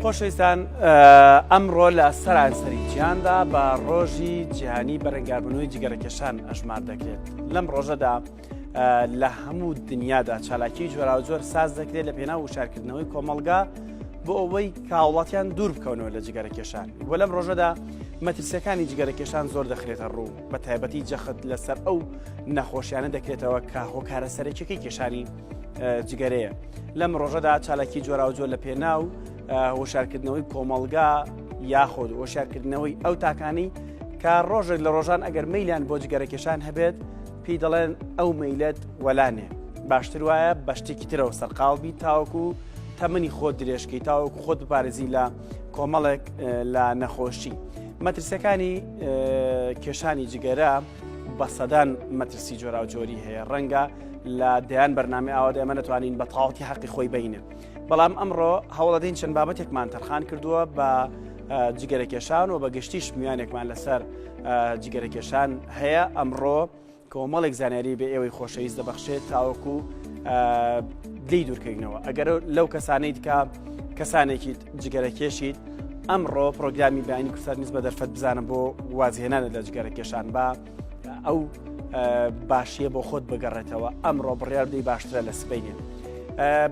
خۆشەویستان ئەمڕۆ لە سەرانسەری گیاندا بە ڕۆژی جیهانی بەرەنگاربوونەوەی جگەرەکێشان ئەژمار دەکرێت. لەم ڕۆژەدا لە هەموو دنیادا چالاکی جۆراو جۆر ساز دەکرێت لە پێناو وشارکردنەوەی کۆمەڵگا بۆ ئەوەی کاوڵاتیان دوور بکەونەوە لە جگەرەکێشان. بۆ لەم ڕۆژەدا مەترسیەکانی جگەرەکێشان زۆر دەخرێتە ڕوو، بە تایبەتی جەخت لەسەر ئەو نەخۆشیانە دەکرێتەوە کە هۆکارە سەرەکیەکەی کێشانی جگەرەیە. لەم ڕۆژەدا چالاکی جۆراو جۆر لە پێناو هۆشارکردنەوەی کۆمەڵگا یاخۆد هۆشارکردنەوەی ئەو تاکانی کە ڕۆژێک لە ڕۆژان ئەگەر مەیلیان بۆ جگەرەکێشان هەبێت پێی دەڵێن ئەو مەیلەت وەلانێ، باشتر وایە بە شتێکی ترەوە سەرقاڵبی تاوەکو تەمەنی خۆت درێژکەی تاوەکو خۆت بپارێزی لە کۆمەڵێک لە نەخۆشی. مەترسیەکانی کێشانی جگەرە بە سەدان مەترسی جۆراو جۆری هەیە، ڕەنگە لە دەیان بەرنامەی ئاوا ئێمە نەتوانین بە تەواوەتی حەقی خۆی بینێ. بەڵام ئەمڕۆ هەوڵەدەین چەند بابەتێکمان تەرخان کردووە بە جگەرەکێشان و بە گشتیش میوانێکمان لەسەر جگەرەکێشان هەیە. ئەمڕۆ کۆمەڵێک زانیاری بە ئێوەی خۆشەویست دەبەخشێت تاوەکو دڵی دوورکەینەوە. ئەگەر لەو کەسانەی دیکە کەسانێکی جگەرەکێشیت ئەمڕۆ پرۆگرامی بەیانی کوردستان نیز بە دەرفەت بزانم بۆ وازهێنانە لە جگەرەکێشان بە ئەو باشیە بۆ خۆت بگەڕێتەوە. ئەمڕۆ بڕیار بدەی باشترە لە سبەینێ.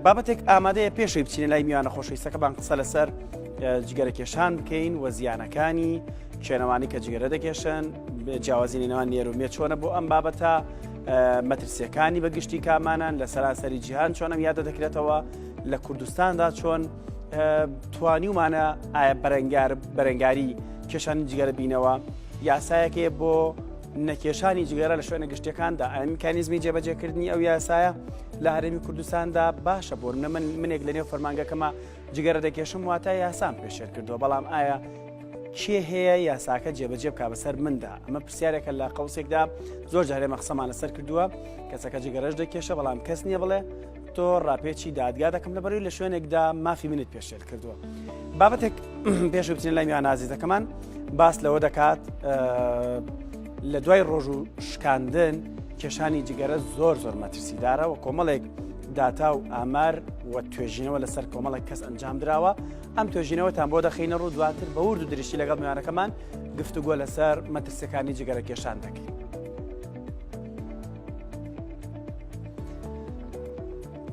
بابەتێک ئامادەیە پێشەوەی بچینە لای میوانە خۆشەویستەکەمان قسە لەسەر جگەرەکێشان بکەین وە زیانەکانی کێنەوانی کە جگەرە دەکێشن، جیاوازینەوەی نێرومێ چۆنە بۆ ئەم بابەتە، مەترسیەکانی بەگشتی کامانان لە سەرانسەری جیهان چۆن ئەم یادە دەکرێتەوە، لە کوردستاندا چۆن توانیومانە ئایا بەرەنگاری کێشانی جگەرە بینەوە، یاسایەکێ بۆ نەکێشانی جگەرە لە شوێنە گشتەکاندا، ئایا میکانیزمی جێبەجێکردنی ئەو یاسایە لە هەرێمی کوردستاندا باشە بۆ منێک لە نێو فەرمانگەکەمە جگەرە دەکێشم واتە یاسام پێشێر کردووە، بەڵام ئایا کێ هەیە یاساکە جێبەجێ بکا بەسەر مندا؟ ئەمە پرسیارێکە لە قەوسێکدا زۆر جارێ مەقسەمان لەسەر کردووە، کەسەکە جگەرەش دەکێشە بەڵام کەس نییە بڵێ تۆ ڕاپێکی دادگا دەکەم لەبەروی لە شوێنێکدا مافی منت پێشێر کردووە. بابەتێک پێش بچین لای میوان ئازیزەکەمان باس لەوە دەکات لە دوای ڕۆژ و شکاندن کێشانی جگەرە زۆر مەترسیدارە و کۆمەڵێک داتا و ئامار و توێژینەوە لەسەر کۆمەڵێک کەس ئەنجام درراوە. ئەم توێژینەوەتان بۆ دەخینە ڕوو دواتر بە ورد و دریشتی لەگەڵ میوانەکەمان گفتوگۆ لەسەر مەترسیەکانی جگەرەکێشان دەکەین.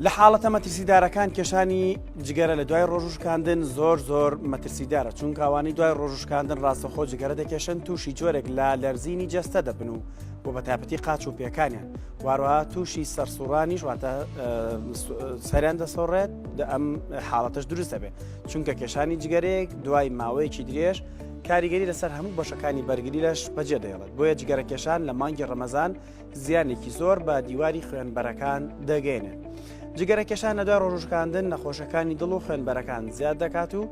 لە حاڵەتە مەترسیدارەکان کێشانی جگەرە لە دوای ڕۆژ و شکاندن زۆر مەترسیدارە، چونکە ئەوانەی دوای ڕۆژ و شکاندن ڕاستەخۆ جگەرە دەکێشن تووشی جۆرێک لە لەرزینی جەستە دەبن و بۆ بەتایبەتی قاچ و پێکانیان، واروها تووشی سەرسوڕانیش واتە سەریان دەسۆڕێت ئەم حاڵەتەش دروستە بێت، چونکە کێشانی جگەرەیەک دوای ماوەیەکی درێژ کاریگەری لەسەر هەموو بەشەکانی بەرگری لەش بەجێ دەهێڵێت. بۆیە جگەرەکێشان لە مانگی ڕەمەزان زیانێکی زۆر بە دیواری خوێنبەرەکان دەگەێنێت. جگەرەکێشان لە دوای ڕۆژوشکاندن نەخۆشەکانی دڵ و خوێنبەرەکان زیاد دەکات و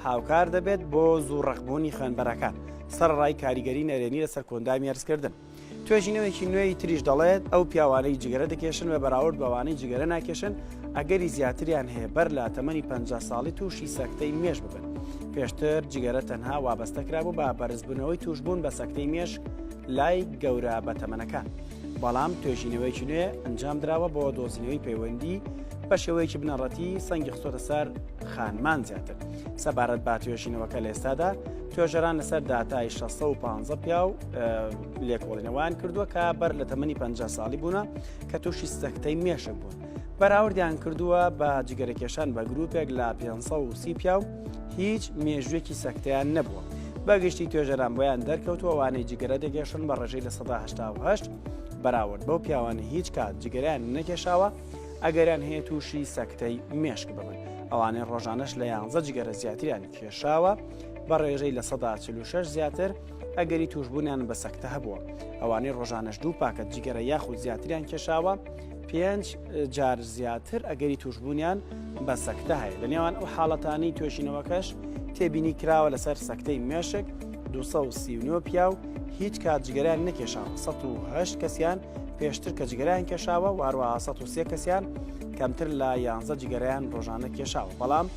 هاوکار دەبێت بۆ زوو ڕەخبوونی خوێنبەرەکان، سەرڕای کاریگەری نەرێنی لەسەر کۆندامی هەرسکردن. توێژینەوەیکی نوێی تریش دەڵێت ئەو پیاوانەی جگەرە دەکێشن و بەراورد بەوانەی جگەرە ناکێشن ئەگەری زیاتریان هەیە بەر لە تەمەنی 50 ساڵی تووشی سەکتەی مێش ببن. پێشتر جگەرە تەنها وابەستەکرا بوو بە بەرزبوونەوەی توشبوون بە سەکتەی مێش لای گەورە بەتەمەنەکان، بەڵام توێژینەوەیکی نوێ ئەنجام درراوە بۆ دۆزینەوەی پەیوەندی بە شێوەیەکی بنەڕەتی سەنگی خستۆتە سەر خانمان زیاتر. سەبارەت با توێژینەوەکە لە ئێستادا توێژەران لەسەر داتای 650 پیا و لێکۆڵینەوەیان کردووە کە بەر لە تەمەنی 50 ساڵی بوونە کە تووشی سەکتەی مێشک بوون. بەراوردیان کردووە بە جگەرەکێشان بە گروپێک لە 530 پیا و هیچ مێژوێکی سەکتەیان نەبووە. بەگشتی توێژەران بۆیان دەرکەوتووە ئەوانەی جگەرە دەکێشن بە ڕێژەی لە 188 بەراورد بەو پیاوانە هیچ کات جگەریان نەکێشاوە ئەگەریان هەیە تووشی سەکتەی مێشک ببن. ئەوانەی ڕۆژانەش لە 11 جگەرە زیاتریان کێشاوە بە ڕێژەی لە 146 زیاتر ئەگەری توشبوونیان بە سەکتە هەبووە. ئەوانەی ڕۆژانەش دوو پاکەت جگەرە یاخود زیاتریان کێشاوە 5 جار زیاتر ئەگەری توشبوونیان بە سەکتە هەیە. لە نێوان ئەو حاڵەتانی توێژینەوەکەش تێبینی کراوە لەسەر سەکتەی مێشک 239 پیا و هیچ کات جگەریان نەکێشاوە. 108 کەسیان پێشتر کە جگەریان کێشاوە و هەروەها 103 کەسیان کەمتر لە 11 جگەرەیان ڕۆژانە کێشاوە، بەڵام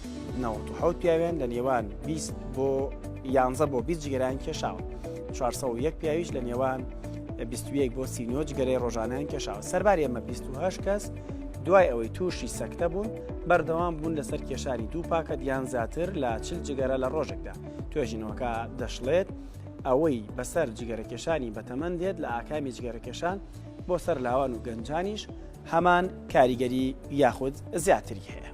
97 پیاوێن لە نێوان 20 بۆ 11 بۆ 20 جگەرەیان کێشاوە. 401 پیاویش لە نێوان 21 بۆ 39 جگەرەی ڕۆژانەیان کێشاوە. سەرباری ئەمە 28 کەس دوای ئەوەی تووشی سەکتە بوون بەردەوام بوون لەسەر کێشانی دوو پاکەت یان زیاتر لە 40 جگەرە لە ڕۆژێکدا. توێژینەوەکە دەشڵێت ئەوەی بەسەر جگەرەکێشانی بەتەمەند دێت لە ئاکامی جگەرەکێشان بۆ سەر لاوان و گەنجانیش هەمان کاریگەری یاخود زیاتری هەیە.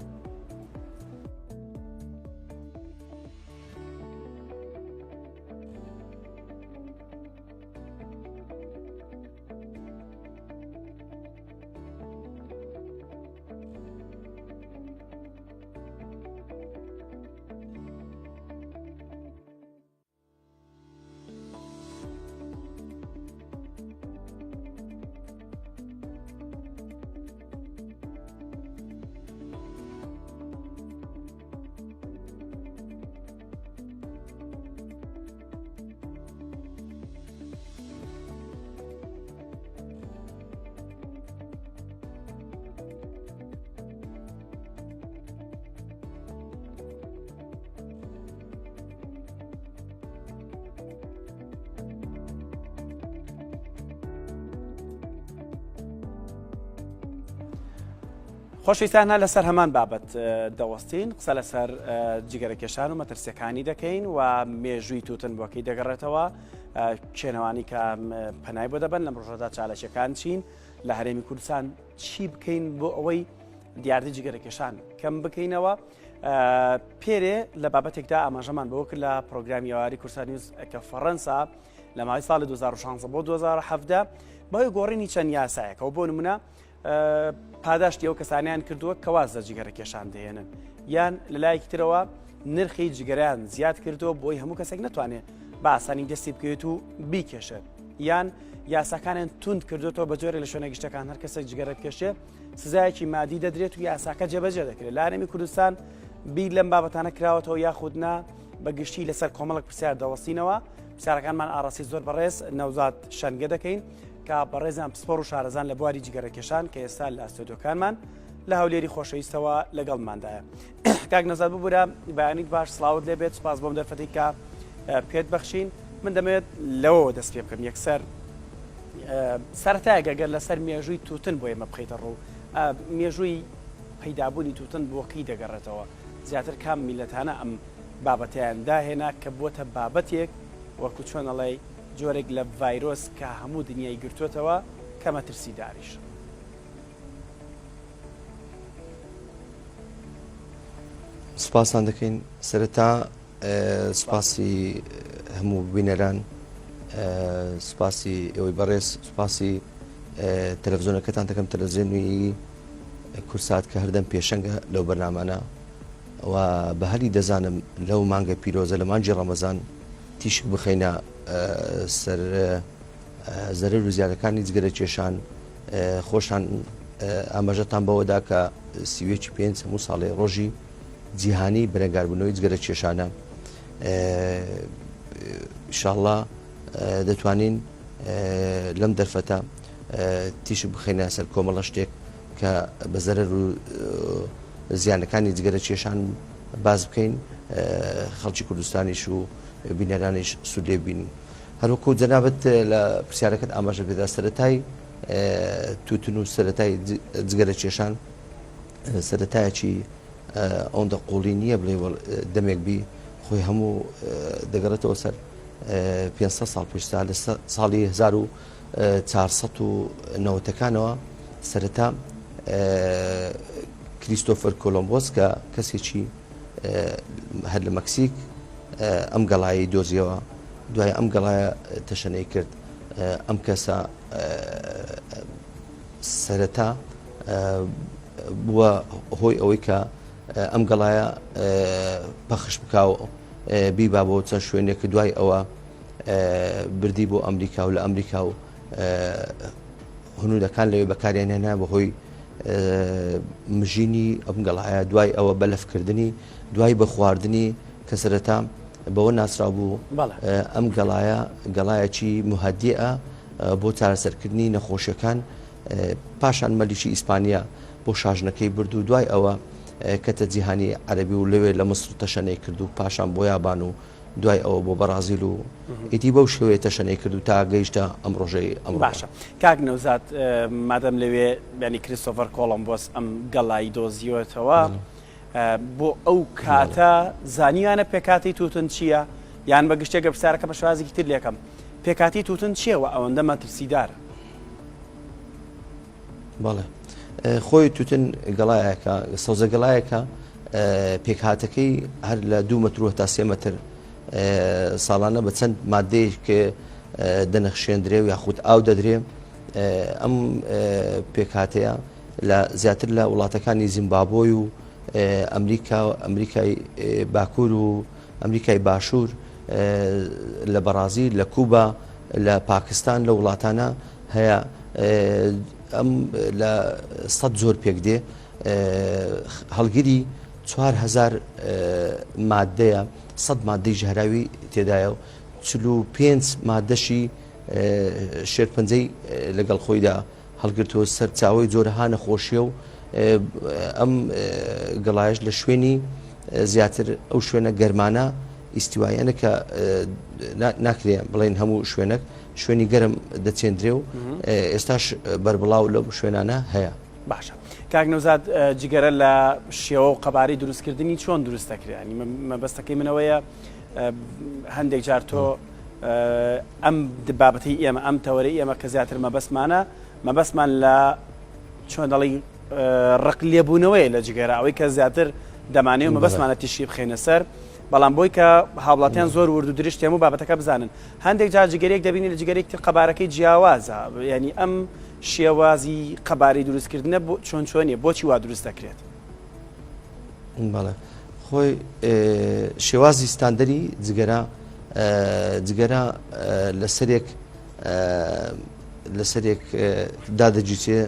خۆشەویستان لەسەر هەمان بابەت دەوەستین قسە لەسەر جگەرەکێشان و مەترسیەکانی دەکەین و مێژووی تووتن بۆکەی دەگەڕێتەوە کێنەوانی کە پەنای بۆ دەبن لەم ڕۆژەدا چالەشەکان چین لە هەرێمی کوردستان چی بکەین بۆ ئەوەی دیاردەی جگەرەکێشان کەم بکەینەوە. پێرێ لە بابەتێکدا ئاماژەمان بەوە کرد لە پرۆگرامی ئەواری کورسان نیوز کە فەڕەنسا لە ماوەی ساڵی 2016 بۆ 2017 بەهۆی گۆڕینی چەند یاسایەکەەوە بۆ نمونە پاداشتی ئەو کەسانیان کردووە کە واز لە جگەرەکێشان دێنن یان لەلایەکی ترەوە نرخی جگەرەیان زیاد کردووە بۆی هەموو کەسێک نەتوانێت بە ئاسانی دەستی بکەوێت و بیکێشێت یان یاساکانیان توند کردوێتەوە بە جۆرە لە شوێنە گشتەکان هەر کەسێک جگەرە بکێشێ سزایەکی مادی دەدرێت و یاساکە جێبەجێ دەکرێت. لە هەرێمی کوردستان بیر لەم بابەتانە کراوەتەوە یاخودنا بەگشتی لەسەر کۆمەڵک پرسیار دەوەستینەوە. پرسیارەکانمان ئاڕاستی زۆر بەڕێز نەوزاد شەنگە دەکەین کە بەڕێزان پسپۆڕ و شارەزان لە بواری جگەرەکێشان کە ئێستا لە ئەستۆدیۆکانمان لە هەولێری خۆشەویستەوە لەگەڵماندایە. کاک نەزاد ببوورە بەیانیت باش سڵاوت لێبێت سپاس بۆم دەرفەتی کە پێت بەخشین. من دەمەوێت لەوەوە دەست پێ بکەم یەکسەر سەرەتایە گەر لەسەر مێژووی تووتن بۆ ئێمە بخەیتە ڕوو مێژووی پەیدابوونی تووتن بۆ کەی دەگەڕێتەوە زیاتر کام میلەتانە ئەم بابەتیان داهێنا کە بووەتە بابەتێک وەکو چۆنەڵێ جۆرێک لە ڤایرۆس کە هەموو دنیای گرتوێتەوە کە مەترسی داریش. سپاسان دەکەین سەرەتا سپاسی هەموو بینەران سپاسی ئەوەی بەڕێز سپاسی تەلەڤیزۆنەکەتان دەکەم تەلەڤیزیۆنی کورسات کە هەردەم پێشەنگە لەو بەرنامانە و بە هەری دەزانم لەو مانگە پیرۆزە لە مانجی ڕەمەزان تیشک بخەینە سەر زەرەر و زیادەکانی جگەرەکێشان خۆشان ئاماژەتان بەوەدا کە سیوێکی 5 هەموو ساڵێ ڕۆژی جیهانی بەرەنگاربوونەوەی جگەرەکێشانە ئینشاءڵڵا دەتوانین لەم دەرفەتە تیشک بخەینە سەر کۆمەڵە شتێک کە بە زەرەر و زیانەکانی جگەرەکێشان باز بکەین خەڵکی کوردستانیش و بینەرانیش سود لێ بین. هەروەکو جەنابەت لە پرسیارەکەت ئاماژە پێدا سەرەتای تووتن و سەرەتای جگەرەکێشان سەرەتایەکی ئەوەندە قوڵی نییە بڵێ دەمێک بی خۆی هەموو دەگەڕێتەوە سەر 500 ساڵ پێشتا لە ساڵی 1490ەکانەوە سەرەتا کریستۆفەر کۆلۆمبۆس کە کەسێکی هەر لە مەکسیک ئەم گەڵایی دۆزیەوە دوای ئەم گەڵایە تەشەنەی کرد ئەم کەسە سەرەتا بووە هۆی ئەوەی کە ئەم گەڵایە پەخش بکاو بیبا بۆ چەند شوێنێک دوای ئەوە بردی بۆ ئەمریکا و لە ئەمریکا و هنوودەکان لەوێ بەکاریان هێنا بەهۆی مژینی ئەم گەڵایە دوای ئەوە بەلەفکردنی دوای بە خواردنی کە سەرەتا بەوە ناسرا بوو ئەم گەڵایەکی مهدیئە بۆ چارەسەرکردنی نەخۆشیەکان پاشان مەلیکی ئیسپانیا بۆ شاژنەکەی برد و دوای ئەوە کەتە جیهانی عەرەبی و لەوێ لە مەسر تەشەنەی کرد و پاشان بۆ یابان و دوای ئەوە بۆ بەرازیل و ئیتی بەو شێوەیە تەشەنەی کرد و تا گەیشتە ئەم ڕۆژەی ئەم باشە کاک نەوزات مادەم لەوێ ینی کریستۆفەر کۆڵمبۆس ئەم گەڵایی دۆزیوەتەوە بۆ ئەو کاتە زانیوانە پێکاتی تووتن چییە یان بە گشتێکگە پرسیارەکە بە شوازێکی تر لێکم پێکاتی تووتن چیەوە ئەوەندە مەترسیدارە بەڵێ خۆی تووتن گەڵایەکە سەوزە گەڵایەکە پێکهاتەکەی هەر لە 2 مەتر تا 3 مەتر ساڵانە بە چەند مادەیە کە دەنەخشێندرێ و یاخود ئاو دەدرێ ئەم پێکهاتەیە لە زیاتر لە وڵاتەکانی زیمبابۆی و ئەمریکای باکوور و ئەمریکای باشوور لە بەرازیل لە کوبا لە پاکستان لە وڵاتانە هەیە ئەم لە 100 زۆر پێک دێ هەڵگیری 4000 مادەیە 100 مادەی ژەهراوی تێدایە و 45 مادەشی شێرپەنجەی لەگەڵ خۆیدا هەڵگرتەوە سەرچاوی جۆرەها نەخۆشیە و ئەم گەڵایش لە شوێنی زیاتر ئەو شوێنە گەرمانە ئیسیوایانە کە ناکرێ بڵێن هەموو شوێنی گەرم دەچێندرێ و ئێستاش بربڵاو لەو شوێنانە هەیە باشە کاک نەوزات جگەرە لە شێوە و قەباری دروستکردنی چۆن دروست دەکرێنی مەبەستەکەی منەوەیە هەندێک جار تۆ ئەم بابەتی ئێمە ئەم تەوەرەی ئێمە کە زیاتر مەبەستمان لە چۆن دەڵی ڕق لێبوونەوەی لە جگەرە ئەوەی کە زیاتر دەمانێت مەبەستمانە تیشی بخێنە سەر بەڵام بۆی کە هاوڵاتیان زۆر ورد و درشت هەموو بابەتەکە بزانن هەندێک جار جگەرێک دەبینی لە جگەرێک تر قەبارەکەی جیاوازە ینی ئەم شێوازی قەباری دروستکردنە چۆن چۆنیە بۆچی وا دروست دەکرێت بەڵێ خۆی شێوازی ستاندەری جگەرە لەسەرێک دادەجیچێ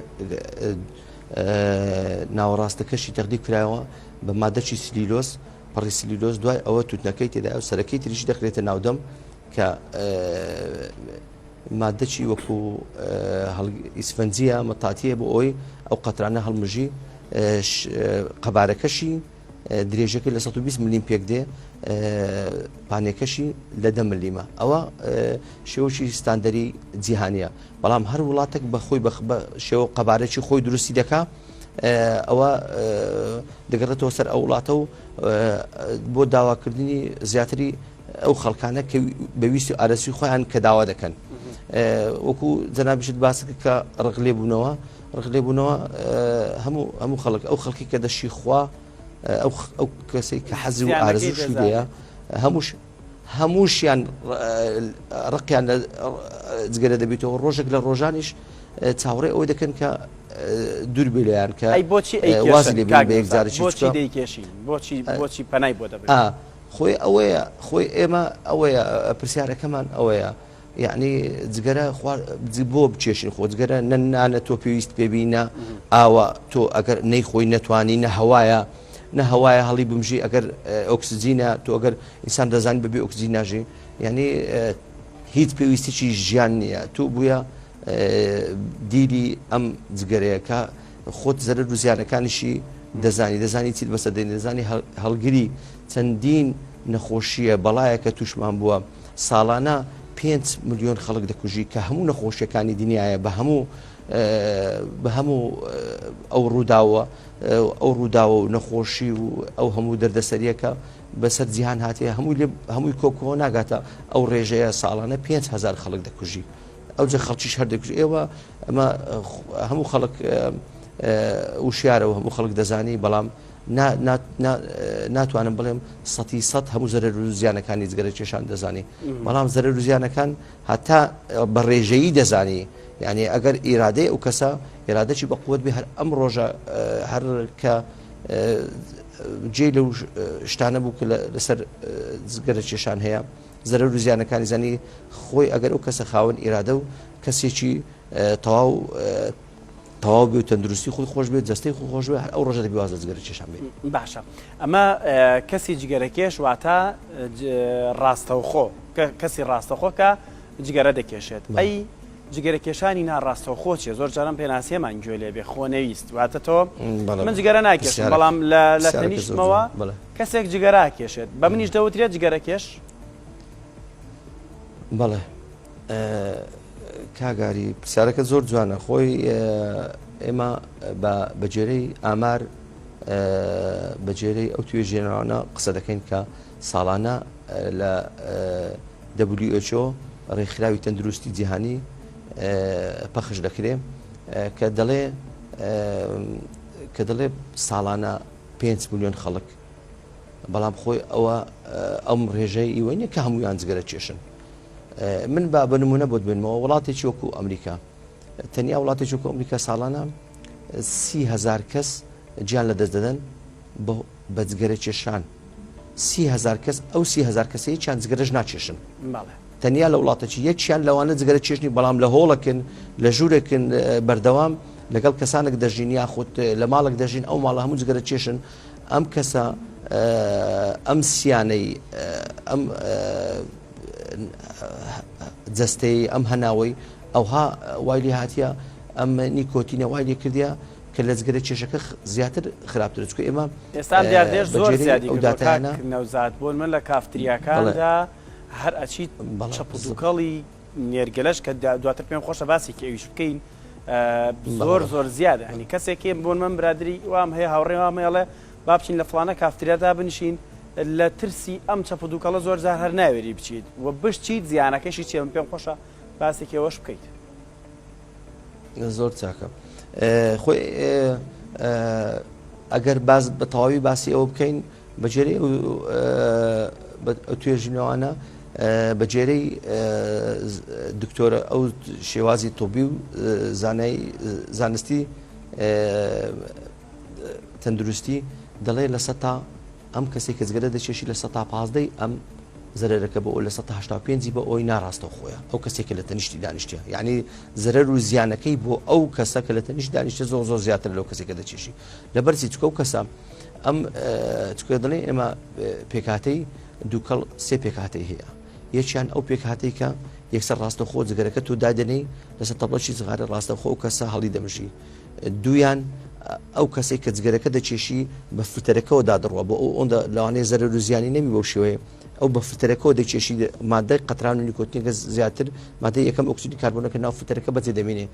ناوەڕاستەکەشی تەقدیق کرایەوە بە مادەی سلیلۆز پەڕی سلیلۆز دوای ئەوە تووتنەکەی تێدا و سەرەکەی تریشی دەخرێتە ناودەم کە مادەی وەکو ئیسفەنجیە مەتاتیە بۆ ئەوی ئەو قەترانە هەڵمژی قەبارەکەشی درێژەکەی لە 120 ملیم پێک دێ پانێکەشی لە 10 ملیمە ئەوە شێوەشی ستاندەری جیهانیە بەڵام هەر وڵاتێک بە خۆی بە شێوە قەبارەی خۆی دروستی دەکا ئەوە دەگەڕێتەوە سەر ئەو وڵاتە و بۆ داواکردنی زیاتری ئەو خەڵکانە کە بەویستی ئارەسی خۆیان کە داوا دەکەن وەکو جەنابیشت باسەکە کە ڕقلێبوونەوە هەموو خەڵک ئەو خەڵکی کە دەشی خوا ئەو کەسەی کە حەزی و ئارەزوو شیدەیە هەمووشیان ڕقیان لە جگەرە دەبێتەوە ڕۆژێک لە ڕۆژانیش چاوەڕێ ئەوەی دەکەن کە دوور بێ لەیان کە واز لێ بێ بۆچی دەیکێشین بۆچی پەنای بۆ دەبێت خۆی ئەوەیە خۆی ئێمە ئەوەیە پرسیارەکەمان ئەوەیە یعنی جگەرە بۆ بچێشین خۆ جگەرە نانە تۆ پێویست پێبینە ئاوە تۆ ئەگەر نەی خۆی نەتوانی نە هەوایە هەڵی بمژی ئەگەر ئۆکسجینە تۆ ئەگەر ئینسان دەزانانی بەبێ ئۆکسجین ناژی یعنی هیچ پێویستیی ژیان نییە تو بووە دیری ئەم جگەرەیەکە خۆت زەرەر و زیانەکانیشی دەزانی چیت بەسەر دەزانی هەڵگری چەندین نەخۆشیە بەڵایەکە تووشمان بووە ساڵانە 5 ملیۆن خەڵک دەکوژی کە هەموو نەخۆشیەکانی دنیاە بە هەموو ئەو ڕووداوە و نەخۆشی و ئەو هەموو دەردەسەریەکە بەسەر جیهان هاتەیە هەمووی کۆکۆ ناگاتە ئەو ڕێژەیە ساڵانە 5,000 خەڵک دەکوژی ئەو جە خەڵکیش هەردەکوژ ئێوە ئەمە هەموو خەڵک وشیارە و هەموو خەڵک دەزانی بەڵام ناتوانم بڵێم 100% هەموو زەرەر و زیانەکانی جگەرە کێشان دەزانی بەڵام زەرەر و زیانەکان هەتا بە ڕێژەیی دەزانی یعنی ئەگەر ئیرادەی ئەو کەسە ئێرادەی بە قووەت بێ هەر ئەم ڕۆژە هەر کە جێ لەو شتانە بوو کە لەسەر جگەرە کێشان هەیە زەرەر و زیانەکانی زانی خۆی ئەگەر ئەو کەسە خاوەن ئیرادە و کەسێکی تەواو بێ و تەندروستی خۆی خۆش بێت جەستەی خۆی خۆش بێ ئەو ڕۆژە دەبێ واز لە جگەرە کێشان بێت باشە ئەمە کەسی جگەرەکێش واتە ڕاستەوخۆ کەسی ڕاستەخۆ کە جگەرە دەکێشێت ئەی جگەرەکێشانی ناڕاستەوخۆ چیە زۆر جاران پێناسیێمان گوێ لێبێ خۆنەویست واتە تۆ من جگەرە ناکێشم بەڵام لە تەنیشتمەوە کەسێک جگەرا کێشێت بە منیش دەوترێت جگەرەکێش بەڵێ کاگاری پرسیارەکە زۆر جوانە خۆی ئێمە بەجێرەی ئامار بەجێرەی ئەو توێژێنەوانە قسە دەکەین کە ساڵانە لە WHO ڕێکخراوی تەندروستی جیهانی پەخش دەکرێ کە دەڵێ ساڵانە 5 ملیۆن خەڵک بەڵام خۆی ئەم ڕێژەی ئیوە نیە کە هەموویان جگەرە کێشن. من بە نمونە بۆ بێنمەوە وڵاتێکی وەکو ئەمریکا تەنیا وڵاتێکی وەکو ئەمریکا ساڵانە 30,000 کەس گیان لە دەست دەدەن بە جگەرە کێشان 30,000 کەس ئەو 30,000 کەسەی چیان جگەرەش ناکێشن تەنیا لە وڵاتێکی یەکیان لەوانە جگەرە کێشنی بەڵام لە هۆڵەکن لە ژوورێکن بەردەوام لەگەڵ کەسانێک دەژین یاخود لە ماڵێک دەژین ئەو ماڵە هەموو جگەرە کێشن ئەم کەسە ئەم سیانەی ئەم جەستەی ئەم هەناوەی ئەوها وای لێ هاتیە ئەم نیکۆتینە وای لێ کردیا کە لە جگەرە کێشەکە زیاتر خراپتر چکە ئێمە ئێستا دیاردێش زۆر زیادی نەوزات بوون من لە کافتریاکاندا هەر ئەچیت چەپودوکەڵی نێرگەلەش کە دواتر پێم خۆشە باسێکی ئەویش بکەین زۆر زیادە هەنی کەسێکی بۆن من برادری وام هەیە هاوڕێ وام هێڵێ با بچین لە فڵانە کافتریادا بنشین لە ترسی ئەم چەپودوکەڵە زۆر جار هەر ناوێری بچیت و بشتیت زیانەکەشی چێ من پێم خۆشە باسێکی ئەوەش بکەیت زۆر چاکە خۆی ئەگەر باز بە تەواوی باسی ئەوە بکەین بەجێرەی توێژینەوانە بەجێرەی دکتۆرە ئەو شێوازی تۆبی و زانستی تەندروستی دەڵێ لە سەتا ئەم کەسێک کە جگەرە دەچێشی لە 15 ئەم زەرەرەکە بە ئەو لە 185 بە ئەوی ناڕاستەوە خۆیە ئەو کەسێکە لە تەنیشتی دانیشتە یعنی زەرەر و زیانەکەی بۆ ئەو کەسە کە لە تەنیشت دانیشتە زۆر زیاتر لەو کەسێکە دەچێشی لەبەرچی چکە و کەسە ئەم چکە دەڵێ ئێمە پێکهاتەی دووکەڵ سێ پێکهاتەی هەیە یەکیان ئەو پێکهاتەی کە یەکسەر ڕاستەخۆ جگەرەکە تۆ دادنەی لەسەر تەبڵەشی زغارە ڕاستەخۆ و کەسە هەڵی دەمژی دویان ئەو کەسێک کە جگەرەکە دەچێشی بە فتەرەکەەوە دادڕوە بۆ ئەوەندە لەوانەیە زەرەر و زیانی نەمی بەو شێوەیە ئەو بە فتەرەکەەوە دەچێشی مادەی قەتران و نیکۆتینەکە زیاتر مادەی یەکەم ئۆکسیدی کاربۆنەکە ناو فتەرەکە بەجێ دەمێنێ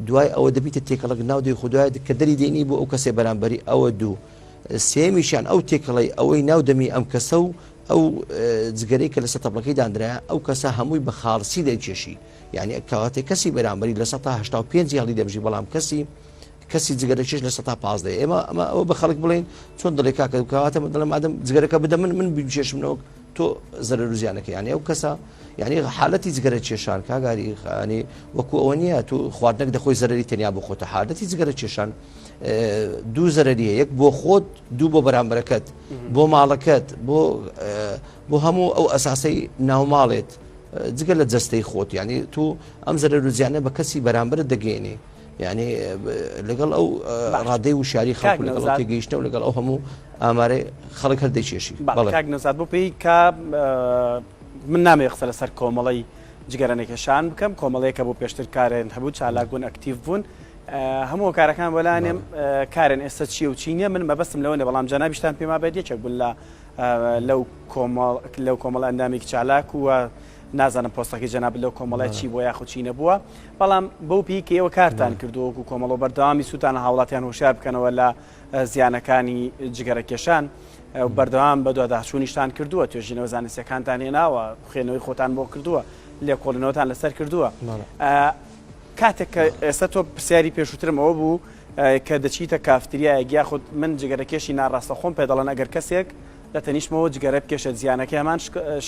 دوای ئەوە دەبیتە تێکەڵک ناو دەی خوددوای کە دەری دێنی بۆ ئەو کەسێ بەرامبەری ئەوە دوو سێمیشان ئەو تێکەڵی ئەوەی ناو دەمی ئەم کەسە و ئەو جگەرەی کە لەسەر تەبڵەکەی دانرایە ئەو کەسە هەمووی بە خاڵسی دەیکێشی یعنی کەواتێ کەسی بەرامبەری لە 185 هەڵی دەبژی بەڵام کەسی جگەرەکێش لە 115 ئێمە ئەمە ئەوە بە خەڵک بڵێن چۆن دڵێ کاکە کەواتە دەڵێم ئادەم جگەرەکە بدە من بچێشمەوە تۆ زەرەر و زیانەکە یعنی ئەو کەسە یعنی حالەتی جگەرە کێشان کاگاری ینی وەکو ئەوە نییە تو خواردنەک دەخۆی زەرری تەنیا بۆ خۆتە حالەتی جگەرە کێشان دوو زەرریە یەک بۆ خۆت دوو بۆ بەرامبەرەکەت بۆ ماڵەکەت بۆ هەموو ئەو ئەساسەی ناوماڵێت جگە لە جەستەی خۆت یعنی تو ئەم زەرەر و زیانە بە کەسی بەرامبەرت دەگەێنێ یعنی لەگەڵ ئەو ڕادەی و شاری خەڵک لەگەڵ تێگەیشتە و لەگەڵ ئەو هەموو ئامارەی خەڵک هەر دەیکێشی کاک نەزات بۆ پێی کا من نامێ قسە لەسەر کۆمەڵی جگەرەنێکەشان بکەم کۆمەڵەیەکە بۆ پێشتر کارێن هەبوو چالاک بوون ئەکتیڤ بوون هەموو کارەکان بەلانێم کارێن ئێستا چیە و چینە من مەبەستم لەوەنێ بەڵام جەنابیشتان پێما بێت یەکێک بوون لەو کۆمەڵ ئەندامێکی چالاک و نازانم پۆستەکەی جەناب لەو کۆمەڵای چی بۆ یاخود چینە بووە بەڵام بەو پێی کە ئێوە کارتان کردووەکو کۆمەڵەوە بەردەوامی سووتانە هاوڵاتیان هۆشیار بکەنەوە لە زیانەکانی جگەرەکێشان بەردەوام بە دوواداچوونیشتان کردووە توێژینەوە زانستیەکانتان هێناوە خوێنەوەی خۆتان بۆ کردووە لێکۆڵینەوەتان لەسەر کردووە کاتێک کە ئێستا تۆ پرسیاری پێشووترم ئەوە بوو کە دەچیتە کافتریایەک یاخود من جگەرەکێشی ناڕاستە خۆم پێ دەڵێن ئەگەر کەسێک لە تەنیشتمەوە جگەرە بکێشێت زیانەکەی هەمان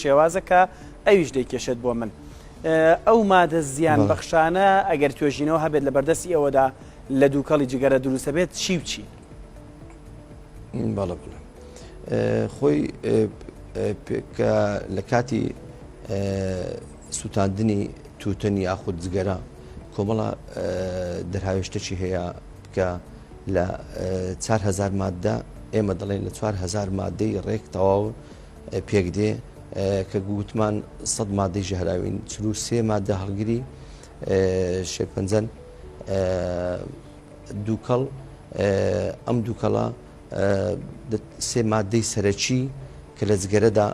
شێوازەکە ئەویش دەیکێشێت بۆ من ئەو مادە زیان بەخشانە ئەگەر توێژینەوە هەبێت لە بەردەستی ئەوەدا لە دووکەڵی جگەرە دروستە بێت چی و چی باڵە بڵێ خۆی لە کاتی سووتاندنی تووتنی یاخود جگەرە کۆمەڵە دەرهاوێشتەی هەیە کە لە 4,000 مادە ئێمە دەڵێن لە 4,000 مادەی ڕێک تەواو پێک دێ کە گوتمان 100 مادەی ژەهراوین 43 مادە هەڵگیری شێرپەنجەن دووکەڵ ئەم دووکەڵە سێ مادەی سەرەکی کە لە جگەرەدا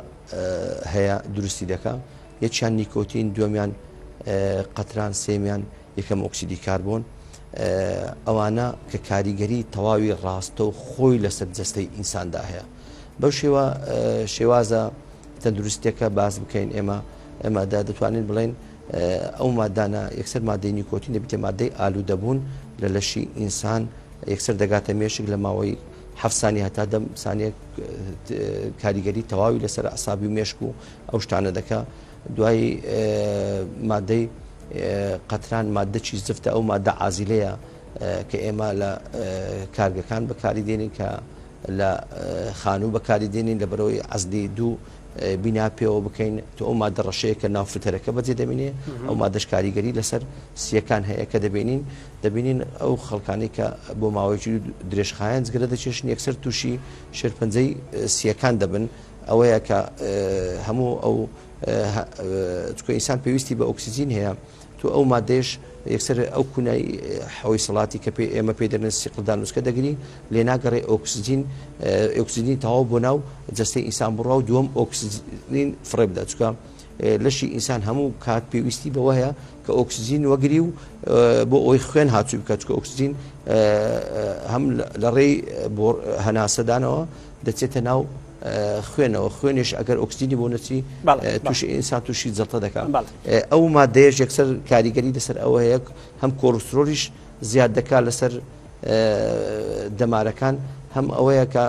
هەیە دروستی دەکە یەکیان نیکۆتین، دووەمیان قەتران، سێمیان یەکەم ئۆکسیدی کاربۆن. ئەوانە کە کاریگەری تەواوی ڕاستە و خۆی لەسەر جەستەی ئینساندا هەیە. بەو شێوازە تەندروستێکە باز بکەین ئێمەدا دەتوانین بڵێن ئەو مادانە یەکسەر مادەی نیکۆتین دەبێتە مادەی ئالوودەبوون لە لەشی ئینسان یەکسەر دەگاتە مێشک لە ماوەی 7 سانی هەتا 10 سانیە کاریگەری تەواوی لەسەر ئەسابی و مێشک و ئەو شتانە دەکا. دوای مادەی قەتران مادەی زفتە، ئەو مادە عازیلەیە کە ئێمە لە کارگەکان بەکاری دێنین کە لە خانوو بەکاری دێنین لە بەرەوەی عەزلی دوو بینا پێوە بکەین تو ئەو مادە ڕەشەیە کە ناو فتەرەکە بەجێ دەمێنێ. ئەو مادەش کاریگەری لەسەر سیەکان هەیە کە دەبینین ئەو خەڵکانی کە بۆ ماوەیەکی درێژخایەن جگرە دەچێشن یەکسەر تووشی شێرپەنجەی سیەکان دەبن. ئەوەیە کە هەموو ئەو چکە ئینسان پێویستی بە ئۆکسیجین هەیە، تو ئەو مادەش یەکسەر ئەو کونای حەوی سەڵاتی کە ئێمە پێ دەرنە سیقلدا نووسکە دەگری لێ ناگەڕێ ئۆکسیجین تەواو بۆ ناو جەستەی ئینسان بڕوا و دووەم ئۆکسیجین فڕێ بدات. چکە لەشی ئینسان هەموو کات پێویستی بەوە هەیە کە ئۆکسیجین وەگری و بۆ ئەوی خوێن هاتووی بکات. چکە ئۆکسیجین هەم لە ڕێی بۆ هەناسەدانەوە دەچێتە ناو خوێنەوە، خوێنش ئەگەر ئۆکسیجینی بۆ نەچی تووشی ئینسان تووشی جەڵتە دەکات. ئەو مادەیەش یەکسەر کاریگەری لەسەر ئەوە هەیە هەم کۆلسترۆلیش زیاد دەکات لەسەر دەمارەکان، هەم ئەوەیە کە